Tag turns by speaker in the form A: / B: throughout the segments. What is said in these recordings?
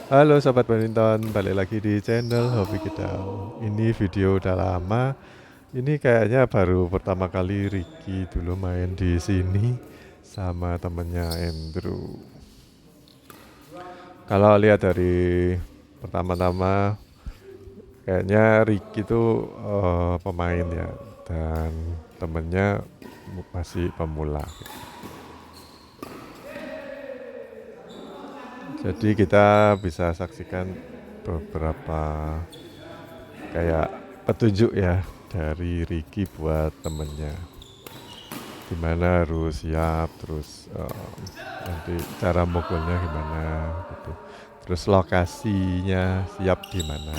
A: Halo Sobat Badminton, balik lagi di channel Hobi kita. Ini video udah lama. Ini kayaknya baru pertama kali Ricky dulu main di sini sama temennya Andrew. Kalau lihat dari pertama-tama, kayaknya Ricky itu pemain ya, dan temennya masih pemula. Jadi kita bisa saksikan beberapa kayak petunjuk ya dari Ricky buat temennya, gimana harus siap, terus nanti cara mukulnya gimana gitu, terus lokasinya siap di mana.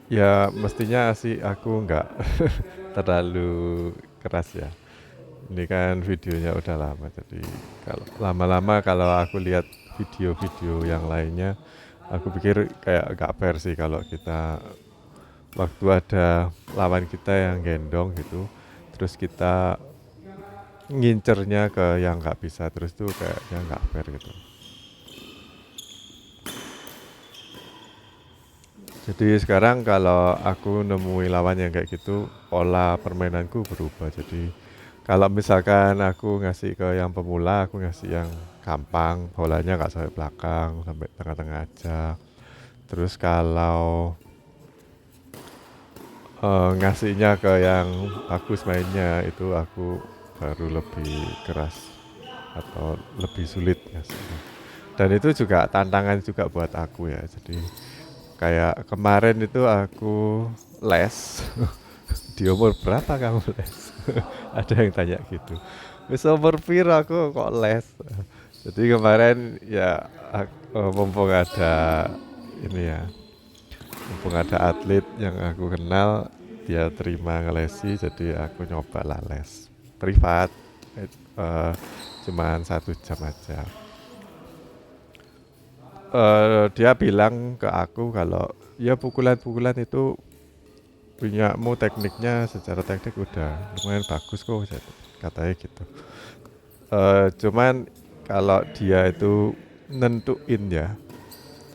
A: Ya mestinya sih aku nggak terlalu keras ya, ini kan videonya udah lama, jadi kalau lama-lama kalau aku lihat video-video yang lainnya, aku pikir kayak gak fair sih kalau kita waktu ada lawan kita yang gendong gitu, terus kita ngincernya ke yang nggak bisa, terus tuh kayaknya nggak fair gitu. Jadi sekarang kalau aku nemui lawan yang kayak gitu, pola permainanku berubah. Jadi kalau misalkan aku ngasih ke yang pemula, aku ngasih yang gampang, bolanya nggak sampai belakang, sampai tengah-tengah aja. Terus kalau ngasihnya ke yang bagus mainnya, itu aku baru lebih keras atau lebih sulit ngasihnya. Dan itu juga tantangan juga buat aku ya. Jadi kayak kemarin itu aku les. Di umur berapa kamu les? Ada yang tanya gitu. Wis umur piro aku kok les? Jadi kemarin ya mumpung ada ini ya, mumpung ada atlet yang aku kenal, dia terima ngelesi, jadi aku nyoba lah les privat, cuman 1 jam aja. Dia bilang ke aku kalau ya pukulan-pukulan itu punyamu tekniknya secara teknik udah lumayan bagus kok, katanya gitu. Cuman kalau dia itu nentuin ya,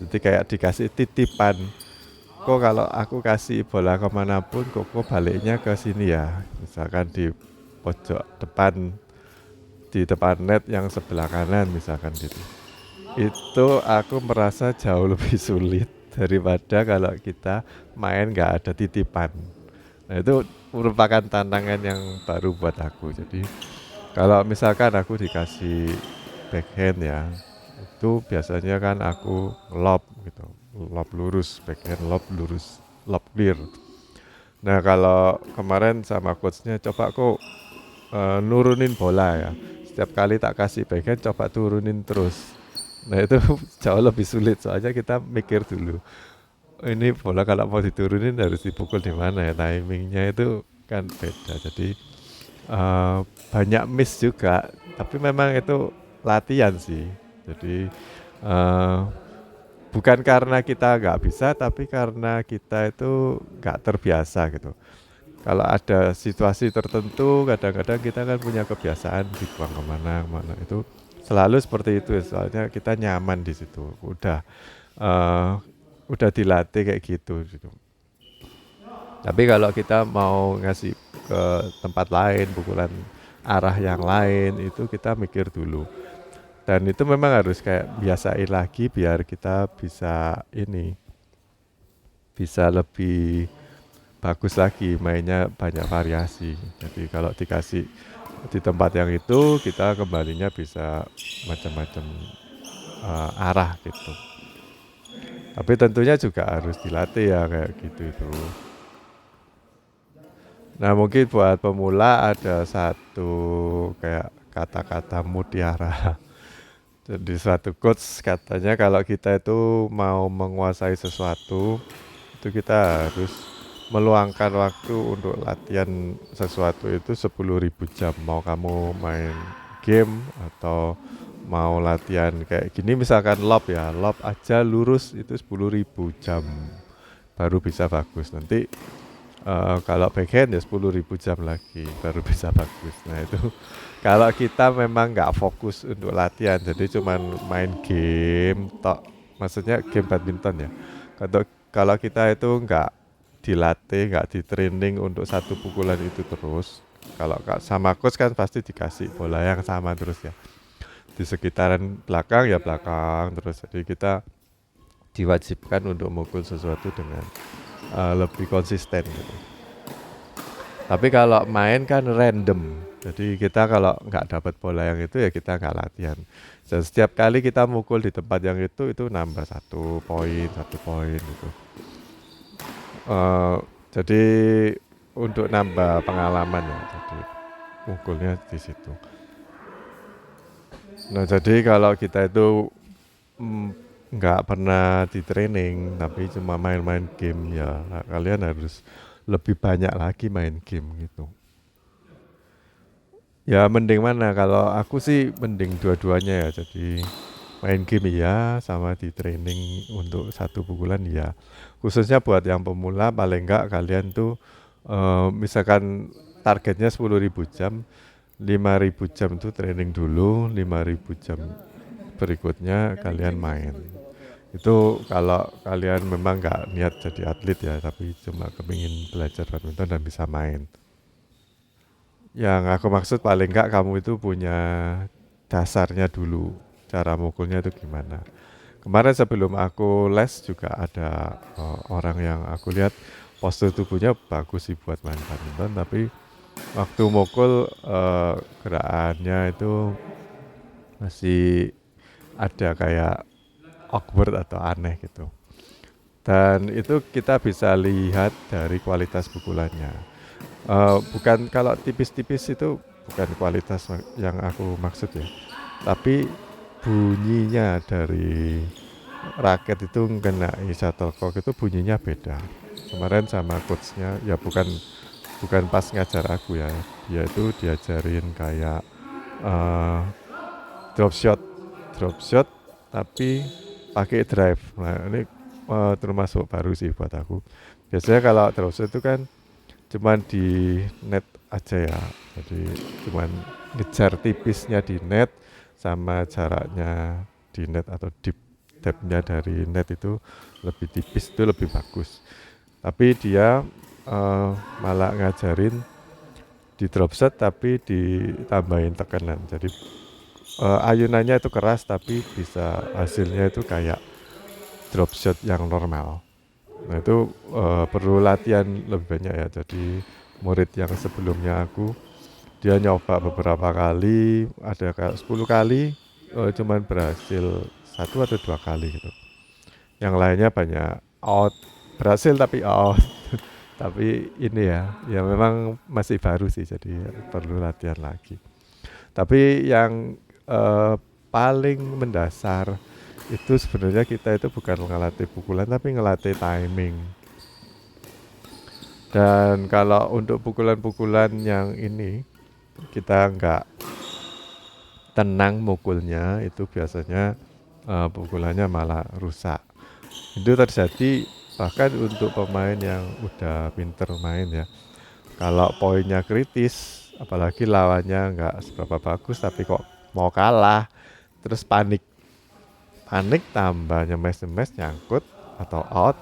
A: jadi kayak dikasih titipan, kok kalau aku kasih bola kemanapun kok baliknya ke sini ya, misalkan di pojok depan, di depan net yang sebelah kanan misalkan gitu. Itu aku merasa jauh lebih sulit daripada kalau kita main nggak ada titipan. Nah itu merupakan tantangan yang baru buat aku. Jadi kalau misalkan aku dikasih backhand ya, itu biasanya kan aku lob gitu, lob lurus, backhand lob lurus, lob clear. Nah kalau kemarin sama coachnya, coba kok nurunin bola ya. Setiap kali tak kasih backhand coba turunin terus. Nah itu jauh lebih sulit, soalnya kita mikir dulu, ini bola kalau mau diturunin harus dipukul di mana ya, timingnya itu kan beda. Jadi banyak miss juga, tapi memang itu latihan sih. Jadi uh, bukan karena kita nggak bisa, tapi karena kita itu nggak terbiasa gitu. Kalau ada situasi tertentu, kadang-kadang kita kan punya kebiasaan dibuang kemana-mana, itu selalu seperti itu. Soalnya kita nyaman di situ, uh, udah dilatih kayak gitu. Tapi kalau kita mau ngasih ke tempat lain, pukulan arah yang lain, itu kita mikir dulu. Dan itu memang harus kayak biasain lagi biar kita bisa ini, bisa lebih bagus lagi, mainnya banyak variasi. Jadi kalau dikasih di tempat yang itu, kita kembalinya bisa macam-macam arah gitu. Tapi tentunya juga harus dilatih ya kayak gitu itu. Nah mungkin buat pemula ada satu kayak kata-kata mutiara. Jadi suatu quotes katanya kalau kita itu mau menguasai sesuatu, itu kita harus meluangkan waktu untuk latihan sesuatu itu 10.000 jam. Mau kamu main game atau mau latihan kayak gini, misalkan lob ya, lob aja lurus itu 10.000 jam baru bisa bagus. Nanti Kalau backhand ya 10.000 jam lagi baru bisa bagus. Nah itu kalau kita memang nggak fokus untuk latihan, jadi cuman main game tok, maksudnya game badminton ya. Kalau kita itu nggak dilatih, nggak di training untuk satu pukulan itu terus, kalau sama coach kan pasti dikasih bola yang sama terus ya. Di sekitaran belakang ya belakang terus. Jadi kita diwajibkan untuk mukul sesuatu dengan lebih konsisten gitu. Tapi kalau main kan random. Jadi kita kalau nggak dapat bola yang itu ya kita nggak latihan. Dan setiap kali kita mukul di tempat yang itu nambah 1 poin gitu. Eh, jadi untuk nambah pengalaman ya. Jadi mukulnya di situ. Nah jadi kalau kita itu mm, nggak pernah di training tapi cuma main-main game ya kalian harus lebih banyak lagi main game gitu. Ya mending mana? Kalau aku sih mending dua-duanya ya. Jadi main game ya sama di training untuk satu pukulan ya. Khususnya buat yang pemula paling enggak kalian tuh misalkan targetnya 10.000 jam, 5.000 jam itu training dulu, 5.000 jam berikutnya kalian main. Itu kalau kalian memang nggak niat jadi atlet ya, tapi cuma kepingin belajar badminton dan bisa main. Yang aku maksud paling nggak kamu itu punya dasarnya dulu, cara mukulnya itu gimana. Kemarin sebelum aku les juga ada orang yang aku lihat postur tubuhnya bagus sih buat main badminton, tapi waktu mukul gerakannya itu masih ada kayak awkward atau aneh gitu. Dan itu kita bisa lihat dari kualitas pukulannya. Bukan kalau tipis-tipis itu bukan kualitas yang aku maksud ya. Tapi bunyinya dari raket itu mengenai shuttlecock itu bunyinya beda. Kemarin sama coachnya ya bukan pas ngajar aku ya. Dia itu diajarin kayak uh, drop shot, tapi pakai drive. Nah ini termasuk baru sih buat aku. Biasanya kalau drop shot itu kan cuman di net aja ya. Jadi cuman ngejar tipisnya di net sama jaraknya di net atau deep depth-nya dari net itu lebih tipis itu lebih bagus. Tapi dia malah ngajarin di drop shot tapi ditambahin tekanan. Jadi ayunannya itu keras tapi bisa hasilnya itu kayak drop shot yang normal. Nah itu perlu latihan lebih banyak ya. Jadi murid yang sebelumnya aku dia nyoba beberapa kali, ada kayak 10 kali, cuman berhasil 1 atau 2 kali gitu. Yang lainnya banyak out, berhasil tapi out. Tapi ini ya memang masih baru sih, jadi perlu latihan lagi. Tapi yang paling mendasar itu sebenarnya kita itu bukan ngelatih pukulan tapi ngelatih timing. Dan kalau untuk pukulan-pukulan yang ini kita nggak tenang mukulnya itu biasanya pukulannya malah rusak. Itu terjadi bahkan untuk pemain yang udah pinter main ya. Kalau poinnya kritis, apalagi lawannya nggak seberapa bagus tapi kok mau kalah, terus panik tambah nyemes nyangkut atau out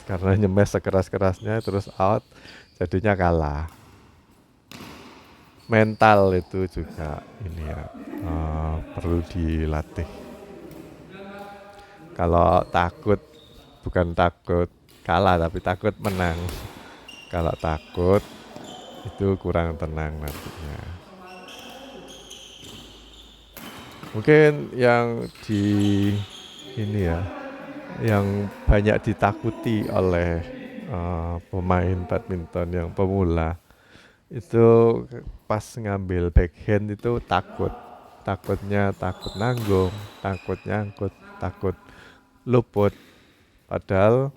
A: karena nyemes sekeras-kerasnya terus out jadinya kalah. Mental itu juga ini ya perlu dilatih. Kalau takut bukan takut kalah tapi takut menang. Kalau takut itu kurang tenang nantinya. Mungkin yang di ini ya, yang banyak ditakuti oleh pemain badminton yang pemula itu pas ngambil backhand itu takutnya takut nanggung, takut nyangkut, takut luput. Padahal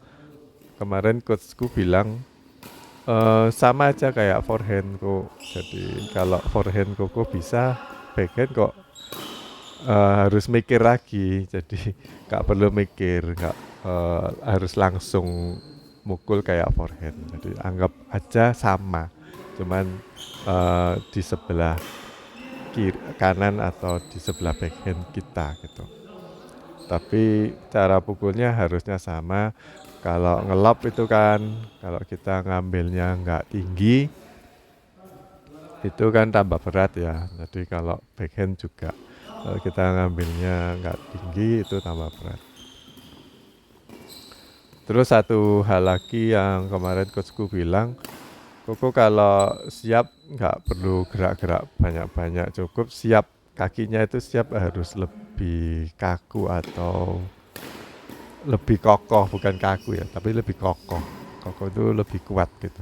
A: kemarin coachku bilang sama aja kayak forehand kok. Jadi kalau forehand kok bisa, backhand kok harus mikir lagi. Jadi nggak perlu mikir, nggak harus langsung mukul kayak forehand. Jadi anggap aja sama, cuman di sebelah kiri, kanan atau di sebelah backhand kita gitu. Tapi cara pukulnya harusnya sama. Kalau ngelob itu kan, kalau kita ngambilnya nggak tinggi, itu kan tambah berat ya. Jadi kalau backhand juga, kalau kita ngambilnya nggak tinggi itu tambah berat. Terus satu hal lagi yang kemarin coachku bilang, Koko kalau siap nggak perlu gerak-gerak banyak-banyak, cukup siap kakinya itu siap harus lebih kaku atau lebih kokoh, bukan kaku ya, tapi lebih kokoh. Kokoh itu lebih kuat gitu.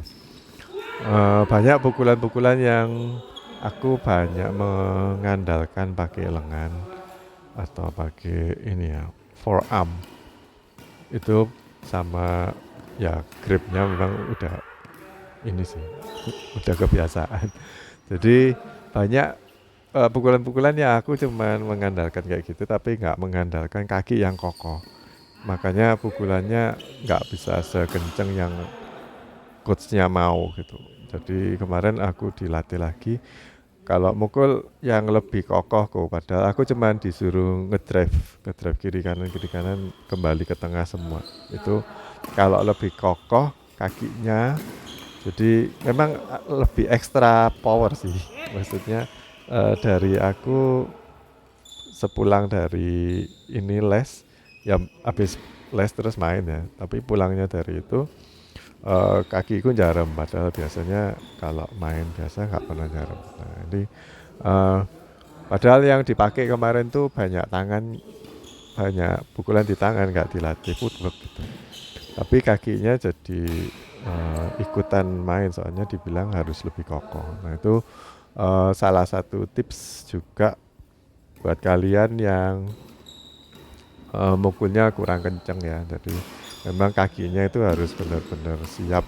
A: Banyak pukulan-pukulan yang aku banyak mengandalkan pakai lengan atau pakai ini ya, forearm. Itu sama ya gripnya memang udah ini sih, udah kebiasaan. Jadi banyak pukulan-pukulan yang aku cuman mengandalkan kayak gitu, tapi nggak mengandalkan kaki yang kokoh. Makanya pukulannya nggak bisa sekenceng yang coachnya mau gitu. Jadi kemarin aku dilatih lagi kalau mukul yang lebih kokoh kok. Padahal aku cuman disuruh ngedrive kiri kanan kembali ke tengah semua. Itu kalau lebih kokoh kakinya, jadi memang lebih ekstra power sih. Maksudnya dari aku sepulang dari ini les, ya habis les terus main ya. Tapi pulangnya dari itu kakiku jarum, padahal biasanya kalau main biasa nggak pernah jarum. Nah, ini padahal yang dipakai kemarin tuh banyak pukulan di tangan, nggak dilatih footwork gitu. Tapi kakinya jadi ikutan main, soalnya dibilang harus lebih kokoh. Nah itu salah satu tips juga buat kalian yang mukulnya kurang kenceng ya. Jadi memang kakinya itu harus benar-benar siap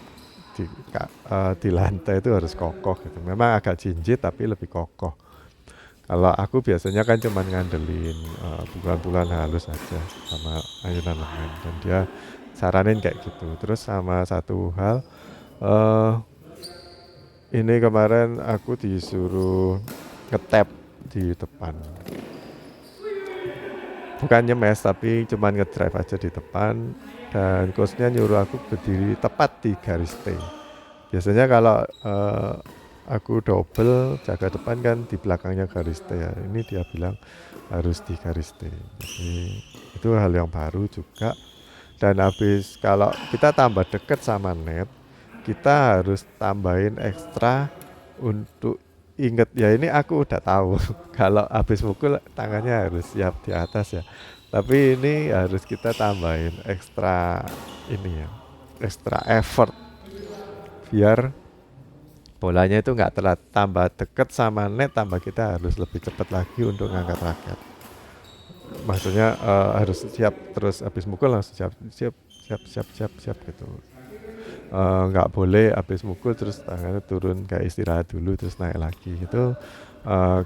A: di lantai, itu harus kokoh gitu. Memang agak jinjit tapi lebih kokoh. Kalau aku biasanya kan cuma ngandelin pukulan-pukulan halus aja sama ayunan lengan, dan dia saranin kayak gitu. Terus sama satu hal, ini kemarin aku disuruh ngetap di depan. Bukan nyemes, tapi cuma ngedrive aja di depan, dan coachnya nyuruh aku berdiri tepat di garis T. Biasanya kalau aku double jaga depan kan di belakangnya garis T ya. Ini dia bilang harus di garis T. Jadi itu hal yang baru juga. Dan habis kalau kita tambah dekat sama net, kita harus tambahin ekstra untuk inget ya. Ini aku udah tahu kalau habis mukul tangannya harus siap di atas ya. Tapi ini harus kita tambahin ekstra ini ya, ekstra effort biar bolanya itu nggak telat, tambah deket sama net, tambah kita harus lebih cepat lagi untuk ngangkat raket. Maksudnya harus siap, terus habis mukul langsung siap gitu. Nggak boleh habis mukul terus tangannya turun, kayak istirahat dulu terus naik lagi. Itu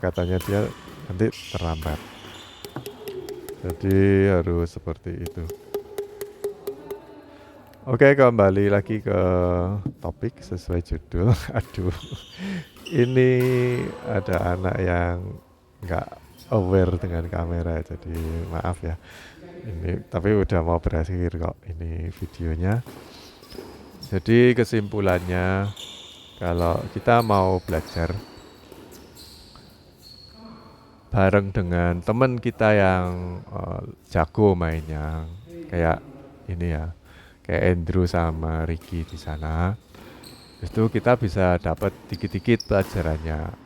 A: katanya dia nanti terlambat. Jadi harus seperti itu. Oke, kembali lagi ke topik sesuai judul. Aduh, ini ada anak yang nggak aware dengan kamera, jadi maaf ya. Ini tapi udah mau berakhir kok ini videonya. Jadi kesimpulannya, kalau kita mau belajar bareng dengan teman kita yang jago mainnya, kayak ini ya, kayak Andrew sama Ricky di sana, itu kita bisa dapat dikit-dikit pelajarannya.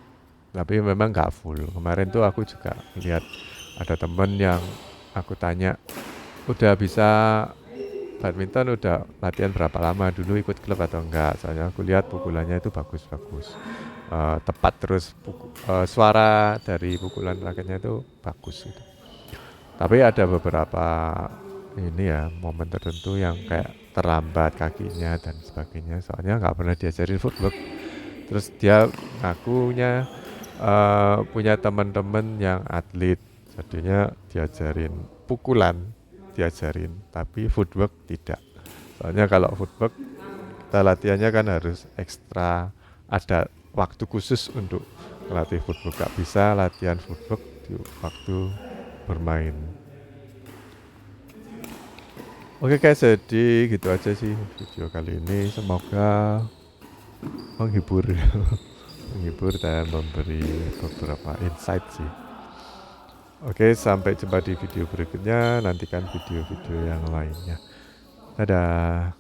A: Tapi memang nggak full. Kemarin tuh aku juga lihat ada temen yang aku tanya, udah bisa badminton, udah latihan berapa lama, dulu ikut klub atau enggak? Soalnya aku lihat pukulannya itu bagus-bagus, tepat, terus suara dari pukulan raketnya itu bagus gitu. Tapi ada beberapa ini ya, momen tertentu yang kayak terlambat kakinya dan sebagainya, soalnya nggak pernah diajarin footwork. Terus dia ngakunya punya teman-teman yang atlet, jadinya diajarin pukulan, diajarin, tapi footwork tidak. Soalnya kalau footwork kita latihannya kan harus ekstra, ada waktu khusus untuk melatih footwork. Gak bisa latihan footwork di waktu bermain. Oke guys, jadi gitu aja sih video kali ini. Semoga menghibur menghibur dan memberi beberapa insight sih. Oke, sampai jumpa di video berikutnya. Nantikan video-video yang lainnya. Dadah.